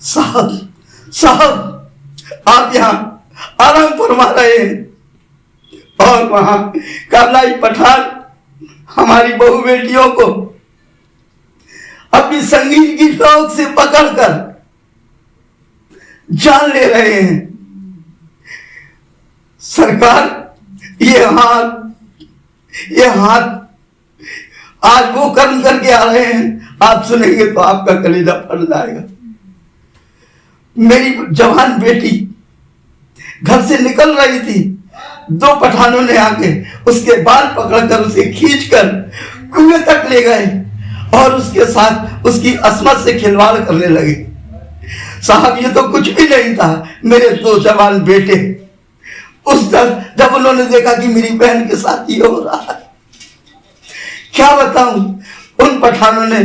साहब साहब आप यहाँ आराम फरमा रहे हैं और वहां काबलाई पठान हमारी बहू बेटियों को अपनी संगीत की नोक से पकड़कर जान ले रहे हैं। सरकार ये हाथ आज वो कर्म करके आ रहे हैं, आप सुनेंगे तो आपका कलेजा फट जाएगा। मेरी जवान बेटी घर से निकल रही थी, दो पठानों ने आके उसके बाल पकड़कर उसे खींचकर कुएं तक ले गए और उसके साथ उसकी अस्मत से खिलवाड़ करने लगे। साहब ये तो कुछ भी नहीं था। मेरे दो जवान बेटे उस वक्त जब उन्होंने देखा कि मेरी बहन के साथ ये हो रहा है, क्या बताऊं, उन पठानों ने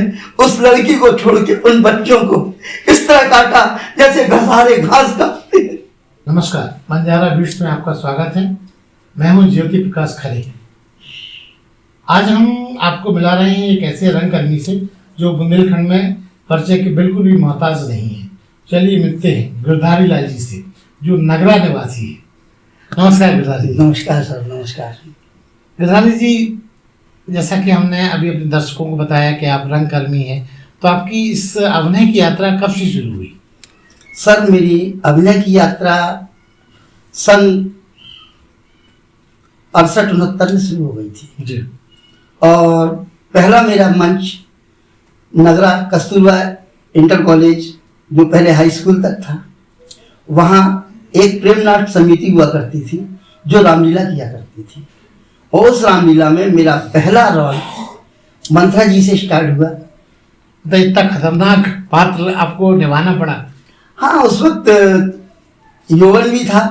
उस लड़की को छोड़ के उन बच्चों को इस तरह काटा जैसे घसारे घास काटते हैं। नमस्कार, बंजारा बीट्स में आपका स्वागत है। मैं हूं ज्योति प्रकाश खरे। आज हम आपको मिला रहे हैं एक ऐसे रंगकर्मी से जो बुंदेलखंड में परिचय के बिल्कुल भी मोहताज नहीं है। चलिए मिलते हैं गिरधारी लाल जी से, जो नगरा निवासी है। नमस्कार गिरधारी जी। नमस्कार सर, नमस्कार। गिरधारी जी, जैसा कि हमने अभी अपने दर्शकों को बताया कि आप रंगकर्मी हैं, तो आपकी इस अभिनय की यात्रा कब से शुरू हुई? सर मेरी अभिनय की यात्रा सन 68-69 में शुरू हो गई थी जी। और पहला मेरा मंच नगरा कस्तूरबा इंटर कॉलेज, जो पहले हाई स्कूल तक था, वहाँ एक प्रेम नाट्य समिति हुआ करती थी जो रामलीला किया करती थी। और उस रामलीला में मेरा पहला रोल मंथरा जी से स्टार्ट हुआ। तो इतना खतरनाक पात्र आपको निभाना पड़ा? हाँ, उस वक्त यौवन भी था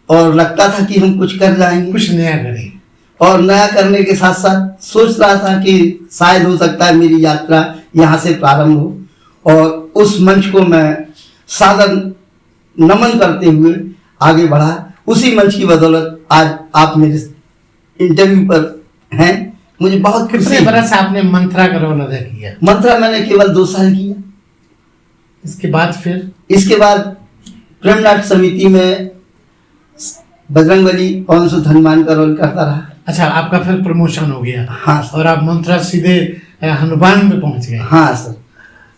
और लगता था कि हम कुछ कर जाएंगे, कुछ नया करें। और नया करने के साथ साथ सोच रहा था कि शायद हो सकता है मेरी यात्रा यहाँ से प्रारंभ हो। और उस मंच को मैं सादर नमन करते हुए आगे बढ़ा। उसी मंच की बदौलत आज आप मेरे इंटरव्यू पर हैं। मुझे बहुत खुशी। कितने बरस आपने मंत्रा का रोल अदा किया? मंत्रा मैंने केवल 2 साल किया। इसके बाद फिर? इसके बाद प्रेम नाट्य समिति में बजरंगबली पवन सुत हनुमान का रोल करता रहा। अच्छा, आपका फिर प्रमोशन हो गया? हाँ सर। और आप मंत्रा सीधे हनुमान पे पहुंच गए? हाँ सर,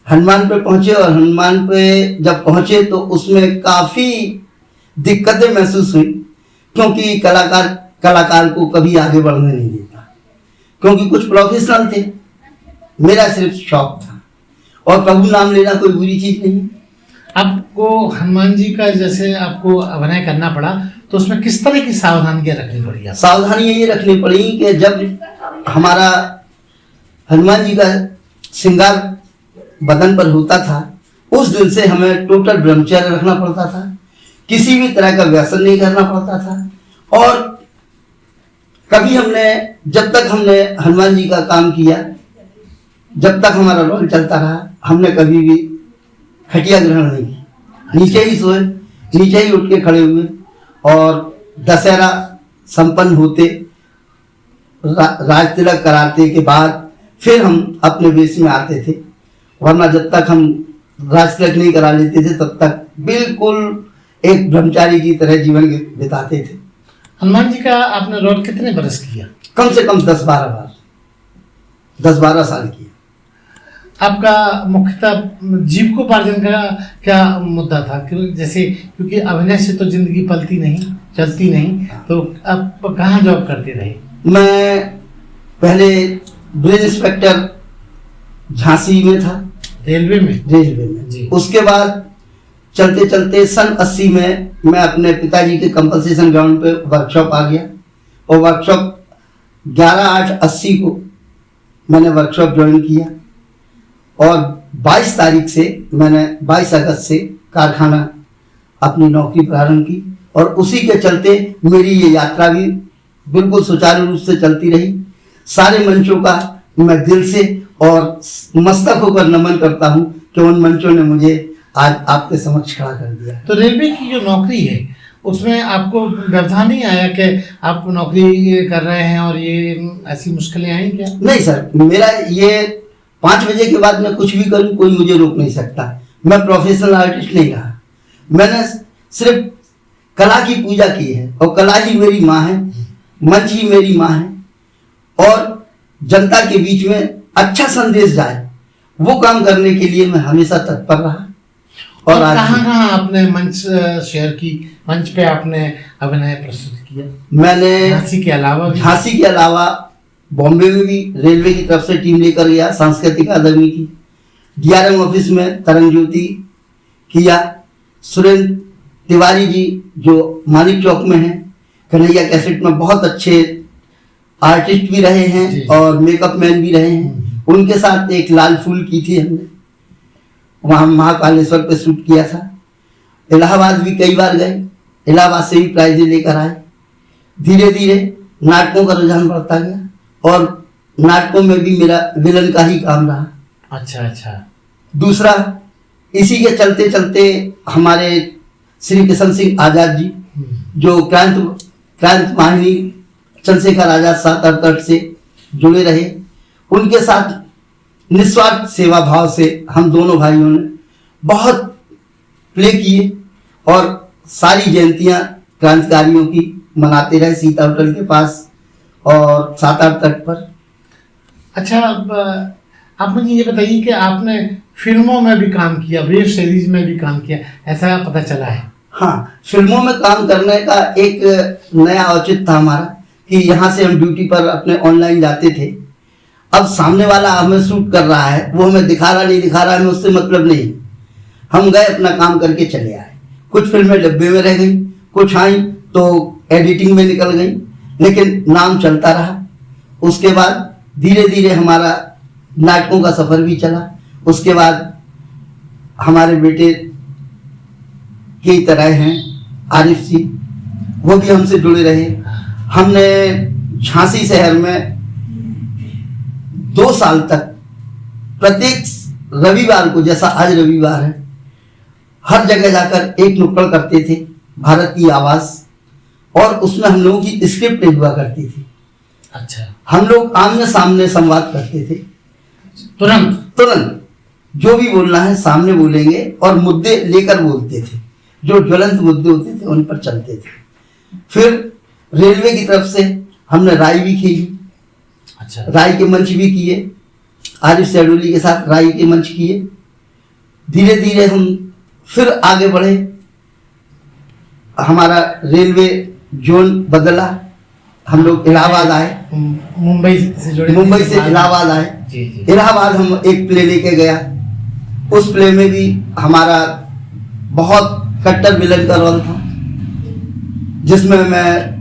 हनुमान पे पहुंचे। और हनुमान पे जब पहुंचे तो उसमें काफी दिक्कतें महसूस हुई, क्योंकि कलाकार को कभी आगे बढ़ने नहीं देता, क्योंकि कुछ प्रोफेशनल थे, मेरा सिर्फ शौक था। और प्रभु नाम लेना कोई बुरी चीज नहीं। आपको हनुमान जी का जैसे आपको अभिनय करना पड़ा, तो उसमें किस तरह की सावधानियां रखनी पड़ी? सावधानी ये रखनी पड़ी कि जब हमारा हनुमान जी का श्रृंगार बदन पर होता था, उस दिन से हमें टोटल ब्रह्मचर्य रखना पड़ता था, किसी भी तरह का व्यसन नहीं करना पड़ता था। और कभी जब तक हमने हनुमान जी का काम किया, जब तक हमारा रोल चलता रहा, हमने कभी भी खटिया ग्रहण नहीं किया। नीचे ही सोए, नीचे ही उठ के खड़े हुए। और दशहरा संपन्न होते, राज तिलक कराते के बाद फिर हम अपने वेश में आते थे। वरना जब तक हम राज तिलक नहीं करा लेते थे, तब तक बिल्कुल एक ब्रह्मचारी की तरह जीवन बिताते थे। हनुमान जी का आपने रोल कितने बरस किया? कम से कम 10-12 बार, 10-12 साल किया। आपका मुख्यतः जीविकोपार्जन का क्या मुद्दा था? क्योंकि अभिनय से तो जिंदगी पलती नहीं, चलती नहीं, तो आप कहाँ जॉब करते रहे? मैं पहले ब्रिज इंस्पेक्टर झांसी में था, रेलवे में जी। उसके बाद चलते चलते सन 80 में मैं अपने पिताजी के कंपनसेशन ग्राउंड पे वर्कशॉप आ गया। और वर्कशॉप 11/8/80 को मैंने वर्कशॉप ज्वाइन किया। और 22 तारीख से मैंने 22 अगस्त से कारखाना अपनी नौकरी प्रारंभ की। और उसी के चलते मेरी ये यात्रा भी बिल्कुल सुचारू रूप से चलती रही। सारे मंचों का मैं दिल से और मस्तक होकर नमन करता हूँ कि उन मंचों ने मुझे आज आपके समक्ष खड़ा कर दिया। तो रेलवे की जो नौकरी है, उसमें आपको व्यवधान नहीं आया कि आप नौकरी कर रहे हैं और ये ऐसी मुश्किलें आई क्या? नहीं सर, मेरा ये 5 बजे के बाद मैं कुछ भी करूं, कोई मुझे रोक नहीं सकता। मैं प्रोफेशनल आर्टिस्ट नहीं रहा। मैंने सिर्फ कला की पूजा की है और कला ही मेरी माँ है, मंच ही मेरी माँ है और जनता के बीच में अच्छा संदेश जाए वो काम करने के लिए मैं हमेशा तत्पर रहा। और कहाँ आपने मंच शेयर की, मंच पे आपने अभिनय प्रस्तुत किया? मैंने झांसी के अलावा भी? झांसी के अलावा बॉम्बे में भी रेलवे की तरफ से टीम लेकर गया, सांस्कृतिक अकादमी की, DRM ऑफिस में तरंग ज्योति किया, सुरेंद्र तिवारी जी जो मानिक चौक में हैं, कन्हैया कैसेट में बहुत अच्छे आर्टिस्ट भी रहे हैं और मेकअप मैन भी रहे हैं, उनके साथ एक लाल फूल की थी हमने, वहाँ महाकालेश्वर पे शूट किया था। इलाहाबाद भी कई बार गए, इलाहाबाद से भी प्राइज लेकर आए। धीरे धीरे नाटकों का रुझान बढ़ता गया और नाटकों में भी मेरा विलन का ही काम रहा। अच्छा। दूसरा, इसी के चलते चलते हमारे श्री किशन सिंह आजाद जी जो क्रांत वाहिनी चंद्रशेखर आजाद 7-8 से जुड़े रहे, उनके साथ निस्वार्थ सेवा भाव से हम दोनों भाइयों ने बहुत प्ले किए और सारी जयंतियां क्रांतिकारियों की मनाते रहे सीता होटल के पास और 7-8 तट पर। अच्छा, अब आप मुझे ये बताइए कि आपने फिल्मों में भी काम किया, वेब सीरीज में भी काम किया, ऐसा पता चला है? हाँ, फिल्मों में काम करने का एक नया औचित्य था हमारा कि यहाँ से हम ड्यूटी पर अपने ऑनलाइन जाते थे। अब सामने वाला हमें शूट कर रहा है, वो हमें दिखा रहा नहीं दिखा रहा है, हमें उससे मतलब नहीं। हम गए, अपना काम करके चले आए। कुछ फिल्में डब्बे में रह गई, कुछ आई तो एडिटिंग में निकल गई, लेकिन नाम चलता रहा। उसके बाद धीरे धीरे हमारा नाटकों का सफर भी चला। उसके बाद हमारे बेटे की तरह हैं आरिफ जी, वो भी हमसे जुड़े रहे। हमने झांसी शहर में 2 साल तक प्रत्येक रविवार को, जैसा आज रविवार है, हर जगह जाकर एक नुक्कड़ करते थे, भारत की आवाज, और उसमें हम लोगों की स्क्रिप्ट नहीं हुआ करती थी। अच्छा। हम लोग आमने सामने संवाद करते थे, तुरंत जो भी बोलना है सामने बोलेंगे और मुद्दे लेकर बोलते थे, जो ज्वलंत मुद्दे होते थे उन पर चलते थे। फिर रेलवे की तरफ से हमने राई भी खेली। अच्छा। राई के मंच भी किए, आरिफ सैडोली के साथ राई के मंच किए। धीरे धीरे हम फिर आगे बढ़े, हमारा रेलवे जोन बदला, हम लोग इलाहाबाद आए, मुंबई से इलाहाबाद आए। जी। इलाहाबाद हम एक प्ले लेके गया, उस प्ले में भी हमारा बहुत कट्टर विलन का रोल था, जिसमें मैं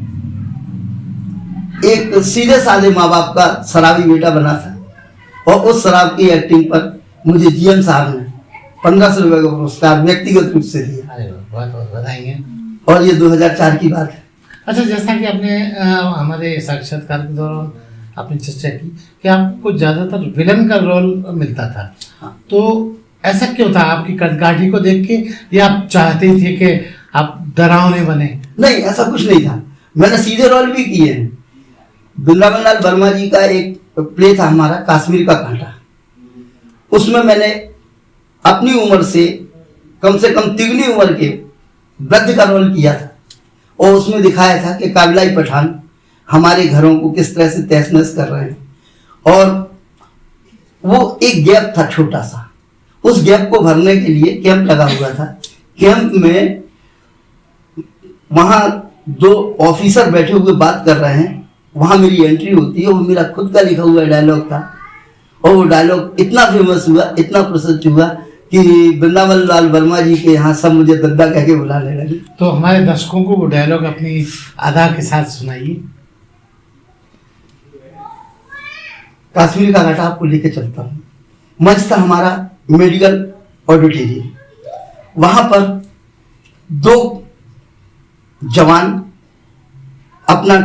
एक सीधे साधे माँ बाप का शराबी बेटा बना था और उस शराब की एक्टिंग पर मुझे GM साहब ने 1500 रुपये का पुरस्कार व्यक्तिगत रूप से दिया। अरे बहुत बहुत बधाई है। और ये 2004 की बात है। अच्छा, जैसा कि आपने हमारे साक्षात्कार के दौरान आपने चर्चा की कि आपको ज़्यादातर विलन का रोल मिलता था। हाँ। तो ऐसा क्यों था? आपकी कदकाठी को देख के या आप चाहते थे कि आप डरावने बने? नहीं, ऐसा कुछ नहीं था। मैंने सीधे रोल भी किए हैं। वृंदावन लाल वर्मा जी का एक प्ले था हमारा, कश्मीर का कांटा। उसमें मैंने अपनी उम्र से कम तिगनी उम्र के वृद्ध का रोल किया था और उसमें दिखाया था कि काबिलाई पठान हमारे घरों को किस तरह से तहस नहस कर रहे हैं। और वो एक गैप था छोटा सा, उस गैप को भरने के लिए कैंप लगा हुआ था। कैंप में वहाँ 2 ऑफिसर बैठे हुए बात कर रहे हैं, वहाँ मेरी एंट्री होती है। वो मेरा खुद का लिखा हुआ डायलॉग था और वो डायलॉग इतना फेमस हुआ, इतना प्रसिद्ध हुआ कि वृंदावन लाल वर्मा जी के यहाँ सब मुझे दद्दा कह के बुलाने लगे। तो हमारे दर्शकों को वो डायलॉग अपनी अदा के साथ सुनाइए। कश्मीर का कांटा आपको लेके चलता हूँ। मंच था हमारा मेडिकल ऑडिटोरियम, वहां पर 2 जवान अपना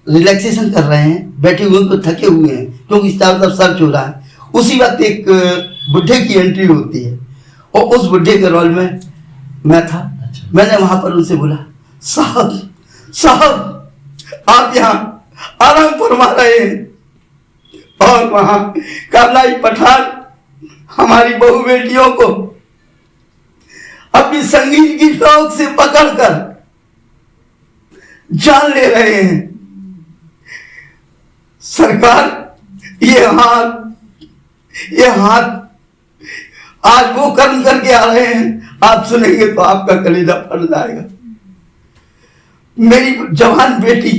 रिलैक्सेशन कर रहे हैं, बैठे हुए तो थके हुए हैं क्योंकि चारों तरफ सर्च हो रहा है। उसी वक्त एक बुढ़े की एंट्री होती है और उस बुढ़े के रोल में मैं था। अच्छा। मैंने वहां पर उनसे बोला, साहब आप यहाँ आराम फरमा रहे हैं और वहां काबलाई पठान हमारी बहू बेटियों को अपनी संगीत की शौक से पकड़कर जान ले रहे हैं। सरकार, ये हाथ आज वो कर्म करके आ रहे हैं, आप सुनेंगे तो आपका कलेजा फट जाएगा। मेरी जवान बेटी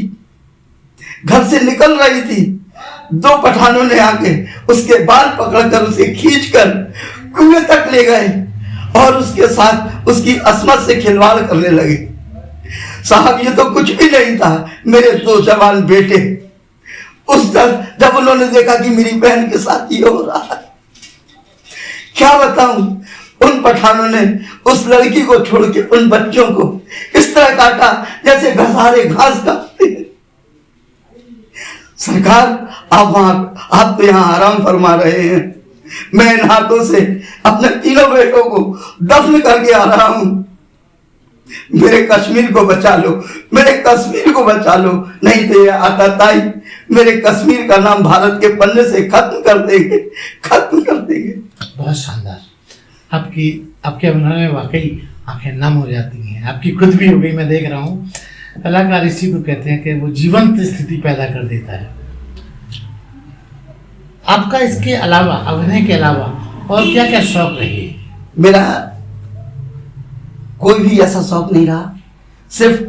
घर से निकल रही थी, 2 पठानों ने आके उसके बाल पकड़कर उसे खींचकर कुएं तक ले गए और उसके साथ उसकी अस्मत से खिलवाड़ करने लगे। साहब, ये तो कुछ भी नहीं था। मेरे 2 जवान बेटे उस जब उन्होंने देखा कि मेरी बहन के साथ ये हो रहा है, क्या बताऊं, उन पठानों ने उस लड़की को छोड़ के उन बच्चों को इस तरह काटा जैसे घसारे घास काटते हैं। सरकार, आप तो यहाँ आराम फरमा रहे हैं, मैं इन हाथों से अपने 3 बेटों को दफन करके आ रहा हूं। मेरे कश्मीर को बचा लो, मेरे कश्मीर को बचा लो, नहीं तो ये आताताई मेरे कश्मीर का नाम भारत के पन्ने से खत्म कर देंगे। बहुत शानदार। आपके अभिनय में वाकई आंखें नम हो जाती हैं, आपकी खुद भी हो गई, मैं देख रहा हूँ। कलाकार इसी को कहते हैं कि वो जीवंत स्थिति पैदा कर देता है। आपका इसके अलावा, अभिनय के अलावा और क्या क्या शौक रही? मेरा कोई भी ऐसा शौक नहीं रहा, सिर्फ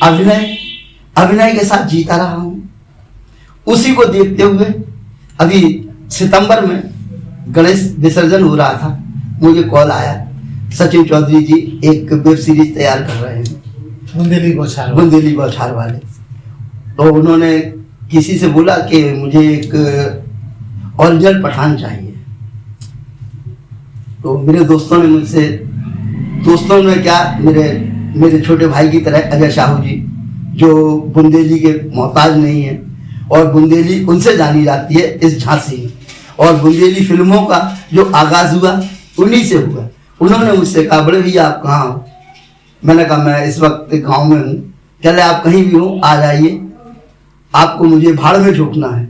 अभिनय के साथ जीता रहा हूं। उसी को देखते हुए अभी सितंबर में गणेश विसर्जन हो रहा था, मुझे कॉल आया, सचिन चौधरी जी एक वेब सीरीज तैयार कर रहे हैं, बुंदेली बौछार वाले। तो उन्होंने किसी से बोला कि मुझे एक ओरिजिनल पठान चाहिए। तो मेरे दोस्तों ने क्या, मेरे छोटे भाई की तरह अजय साहू जी, जो बुंदेली के मोहताज नहीं है, और बुंदेली उनसे जानी जाती है इस झांसी में, और बुंदेली फिल्मों का जो आगाज हुआ उन्हीं से हुआ। उन्होंने मुझसे कहा, बड़े भैया आप कहाँ हो? मैंने कहा मैं इस वक्त गांव में हूँ। चले आप कहीं भी हो आ जाइए, आपको मुझे भाड़ में ठोकना है।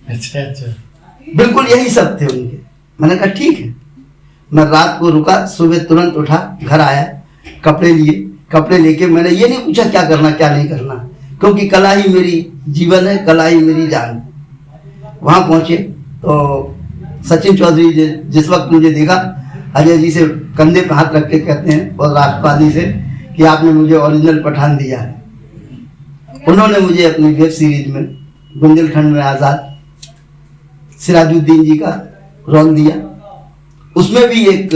अच्छा, बिल्कुल यही सब थे उनके। मैंने कहा ठीक है। मैं रात को रुका, सुबह तुरंत उठा, घर आया, कपड़े लेके मैंने ये नहीं पूछा क्या करना क्या नहीं करना, क्योंकि कला ही मेरी जीवन है, कला ही मेरी जान। वहां पहुंचे तो सचिन चौधरी जिस वक्त मुझे देखा, अजय जी से कंधे पे हाथ रख के कहते हैं और राष्ट्रवादी से कि आपने मुझे ओरिजिनल पठान दिया है। उन्होंने मुझे अपनी वेब सीरीज में बुंदेलखंड में आजाद सिराजुद्दीन जी का रोल दिया। उसमें भी एक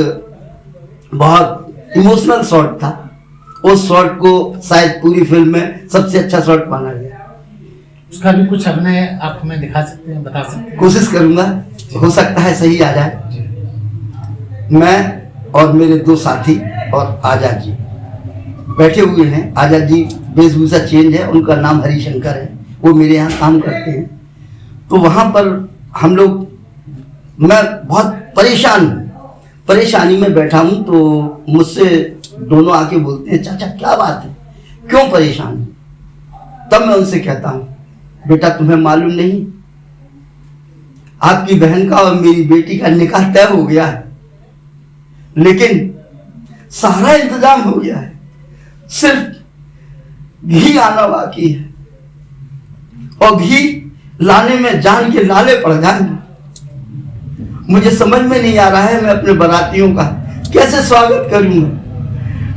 बहुत इमोशनल शॉट था, उस शॉट को शायद पूरी फिल्म में सबसे अच्छा शॉट माना गया। उसका भी कुछ अभिनय आप हमें दिखा सकते हैं, बता सकते हैं? कोशिश करूंगा, हो सकता है सही आ जाए। मैं और मेरे 2 साथी और आजाद जी बैठे हुए हैं। आजाद जी वेशभूषा चेंज है, उनका नाम हरिशंकर है, वो मेरे यहाँ काम करते हैं। तो वहां पर हम लोग, मैं बहुत परेशानी में बैठा हूं, तो मुझसे दोनों आके बोलते हैं, चाचा क्या बात है, क्यों परेशान है? तब मैं उनसे कहता हूं, बेटा तुम्हें मालूम नहीं, आपकी बहन का और मेरी बेटी का निकाह तय हो गया है, लेकिन सारा इंतजाम हो गया है, सिर्फ घी आना बाकी है, और घी लाने में जान के लाले पड़ जाएंगे। मुझे समझ में नहीं आ रहा है मैं अपने बारातियों का कैसे स्वागत करूंगा।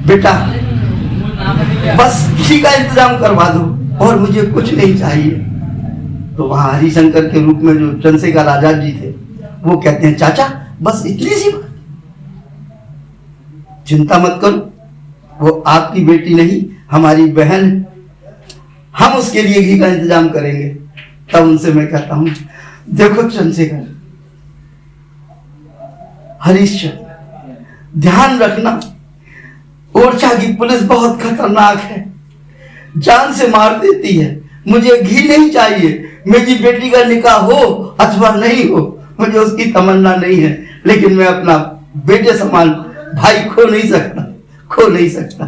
बेटा बस घी का इंतजाम करवा दो और मुझे कुछ नहीं चाहिए। तो वहां हरिशंकर के रूप में जो चंद्रशेखर आजाद जी थे, वो कहते हैं, चाचा बस इतनी सी बात, चिंता मत करो, वो आपकी बेटी नहीं हमारी बहन, हम उसके लिए घी का इंतजाम करेंगे। तब उनसे मैं कहता हूं, देखो चंद्रशेखर, हरीशचंद्र, ध्यान रखना, ओरछा की पुलिस बहुत खतरनाक है, जान से मार देती है। मुझे घी नहीं चाहिए, मेरी बेटी का निकाह हो अथवा नहीं हो, मुझे उसकी तमन्ना नहीं है, लेकिन मैं अपना बेटे समान भाई खो नहीं सकता।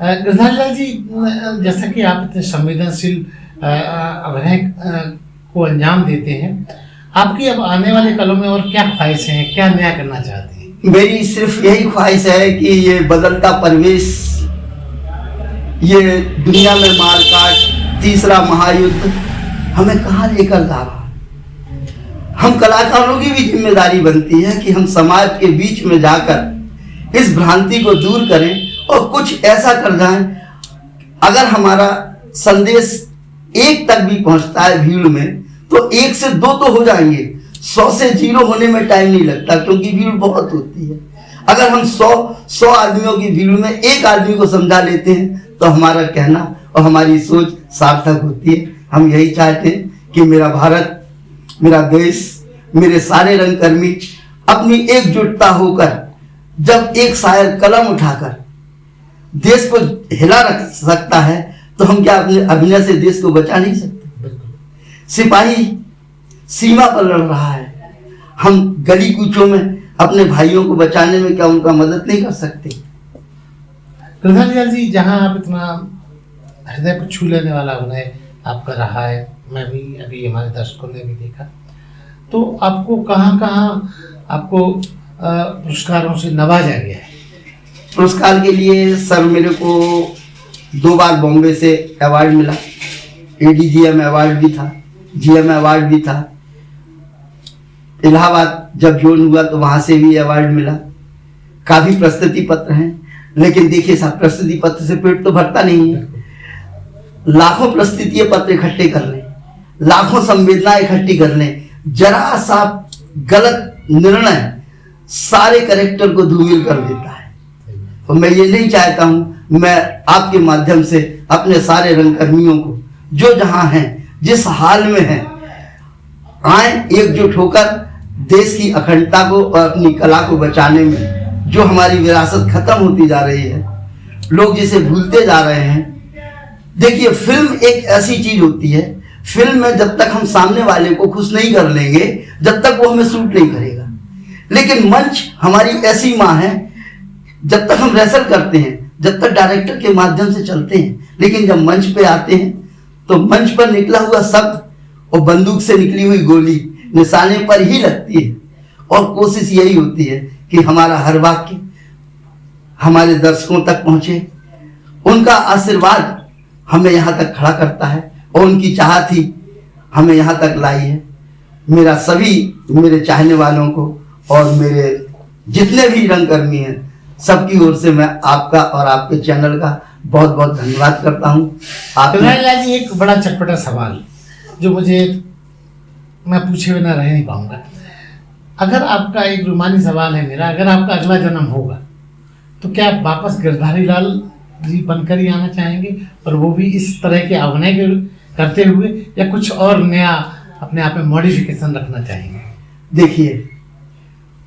गिरधारी लाल जी, जैसा कि आप इतने संवेदनशील अभिनय को अंजाम देते हैं, आपकी अब आने वाले कलों में और क्या ख्वाहिशें हैं, क्या नया करना चाहते हैं? मेरी सिर्फ यही ख्वाहिश है कि ये बदलता परिवेश, ये दुनिया में मारकाट, तीसरा महायुद्ध हमें कहाँ लेकर जा रहा है। हम कलाकारों की भी जिम्मेदारी बनती है कि हम समाज के बीच में जाकर इस भ्रांति को दूर करें और कुछ ऐसा कर जाएं। अगर हमारा संदेश एक तक भी पहुंचता है भीड़ में, तो 1 से 2 तो हो जाएंगे। 100 से 0 होने में टाइम नहीं लगता, क्योंकि भीड़ बहुत होती है। अगर हम 100 आदमियों की भीड़ में एक आदमी को समझा लेते हैं, तो हमारा कहना और हमारी सोच सार्थक होती है। हम यही चाहते हैं कि मेरा भारत, मेरा देश, मेरे सारे रंगकर्मी अपनी एकजुटता होकर जब एक शायर कलम उठाकर देश को हिला रख सकता है, तो हम क्या अपने अभिनय से देश को बचा नहीं सकते? सिपाही सीमा पर लड़ रहा है, हम गली कूचों में अपने भाइयों को बचाने में क्या उनका मदद नहीं कर सकते? कृष्णलाल जी, जहाँ आप इतना हृदय को छू लेने वाला अभिनय आपका रहा है, मैं भी अभी हमारे दर्शकों ने भी देखा, तो आपको कहाँ कहाँ आपको पुरस्कारों से नवाजा गया है? पुरस्कार के लिए सर मेरे को 2 बार बॉम्बे से अवार्ड मिला, ADGM अवार्ड भी था, GM अवार्ड भी था। इलाहाबाद जब जोन हुआ तो वहां से भी अवार्ड मिला। काफी प्रस्तुति पत्र हैं, लेकिन देखिए साहब, प्रस्तुति पत्र से पेट तो भरता नहीं है। लाखों प्रस्तुति पत्र इकट्ठे कर लें, लाखों संवेदनाएं इकट्ठी कर लें, जरा सा गलत निर्णय सारे कैरेक्टर को धूमिल कर देता है। तो मैं ये नहीं चाहता हूं। मैं आपके माध्यम से अपने सारे रंगकर्मियों को जो जहां हैं, जिस हाल में हैं, आए एकजुट होकर देश की अखंडता को और अपनी कला को बचाने में। जो हमारी विरासत खत्म होती जा रही है, लोग जिसे भूलते जा रहे हैं। देखिए, फिल्म एक ऐसी चीज होती है, फिल्म में जब तक हम सामने वाले को खुश नहीं कर लेंगे, जब तक वो हमें सूट नहीं करेगा। लेकिन मंच हमारी ऐसी माँ है, जब तक हम रेसल करते हैं, जब तक डायरेक्टर के माध्यम से चलते हैं, लेकिन जब मंच पे आते हैं तो मंच पर निकला हुआ शब्द और बंदूक से निकली हुई गोली निशाने पर ही लगती है। और कोशिश यही होती है कि हमारा हर वाक्य हमारे दर्शकों तक पहुंचे। उनका आशीर्वाद हमें यहाँ तक खड़ा करता है और उनकी चाहत ही हमें यहाँ तक लाई है। मेरा सभी मेरे चाहने वालों को और मेरे जितने भी रंगकर्मी हैं, सबकी ओर से मैं आपका और आपके चैनल का बहुत बहुत धन्यवाद करता हूँ। कृष्णलाल जी, एक बड़ा चटपटा सवाल जो मैं पूछे बिना रह नहीं पाऊंगा। अगर आपका एक रूमानी सवाल है मेरा, अगर आपका अगला जन्म होगा तो क्या आप वापस गिरधारी लाल जी बनकर ही आना चाहेंगे, और वो भी इस तरह के अभिनय करते हुए, या कुछ और नया अपने आप में मॉडिफिकेशन रखना चाहेंगे? देखिए,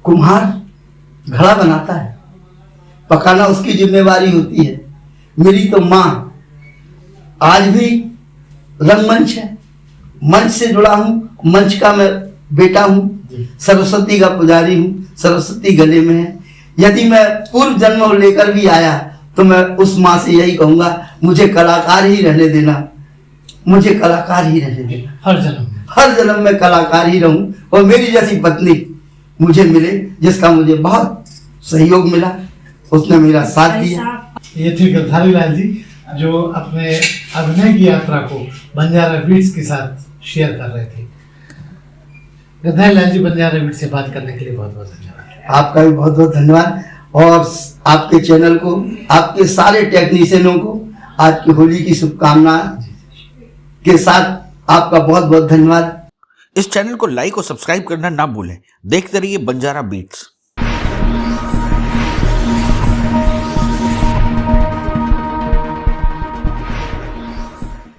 कुम्हार घड़ा बनाता है, पकाना उसकी जिम्मेवारी होती है। मेरी तो माँ आज भी रंगमंच है, मंच से जुड़ा हूँ, मंच का मैं बेटा हूँ, सरस्वती का पुजारी हूँ, सरस्वती गले में है। यदि मैं पूर्व जन्म लेकर भी आया तो मैं उस माँ से यही कहूँगा, मुझे कलाकार ही रहने देना, मुझे कलाकार ही रहने देना। हर जन्म में कलाकार ही रहूं और मेरी जैसी पत्नी मुझे मिले, जिसका मुझे बहुत सहयोग मिला, उसने मेरा साथ दिया। ये थे गिरधारी लाल जी, जो अपने अभिनय की यात्रा को बंजारा बीट्स के साथ शेयर कर रहे थे। गिरधारी लाल जी, बंजारा बीट्स से बात करने के लिए बहुत बहुत धन्यवाद। आपका भी बहुत बहुत धन्यवाद, और आपके चैनल को, आपके सारे टेक्नीशियनों को आज की होली की शुभकामनाएं के साथ आपका बहुत बहुत धन्यवाद। इस चैनल को लाइक और सब्सक्राइब करना ना भूलें। देखते रहिए बंजारा बीट्स।